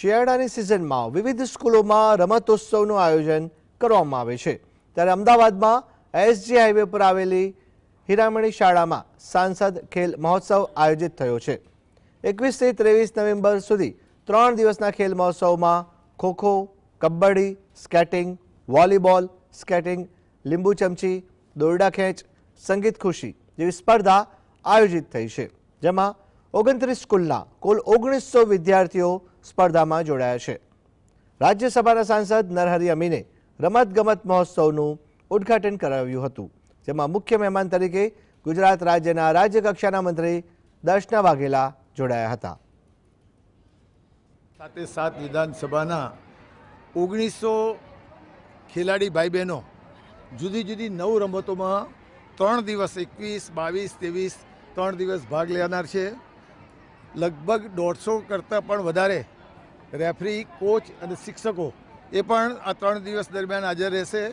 શિયાળાની સિઝનમાં વિવિધ સ્કૂલોમાં રમતોત્સવનું આયોજન કરવામાં આવે છે ત્યારે અમદાવાદમાં એસજી હાઈવે પર આવેલી હીરામણી શાળામાં સાંસદ ખેલ મહોત્સવ આયોજિત થયો છે। 21 થી 23 નવેમ્બર સુધી 3 દિવસના ખેલ મહોત્સવમાં kho kho, kabaddi, skating, volleyball, skating, લીંબુ ચમચી, દોરડા ખેંચ, સંગીત ખુશી જેવી સ્પર્ધા આયોજિત થઈ છે, જેમાં 29 સ્કૂલના કુલ 1900 વિદ્યાર્થીઓ સ્પર્ધામાં જોડાયા છે। રાજ્યસભાના સાંસદ નરહરી અમીને રમતગમત મહોત્સવનું ઉદ્ઘાટન કરાવ્યું હતું, જેમાં મુખ્ય મહેમાન તરીકે ગુજરાત રાજ્યના રાજ્યકક્ષાના મંત્રી દર્શના વાઘેલા જોડાયા હતા। સાથે સાત વિધાનસભાના 1900 ખેલાડી ભાઈ બહેનો જુદી જુદી 9 રમતોમાં 3 દિવસ 21, 22, 23 3 દિવસ ભાગ લેનાર છે। લગભગ 150 કરતાં પણ વધારે રેફરી, કોચ અને શિક્ષકો એ પણ આ 3 દિવસ દરમિયાન હાજર રહેશે।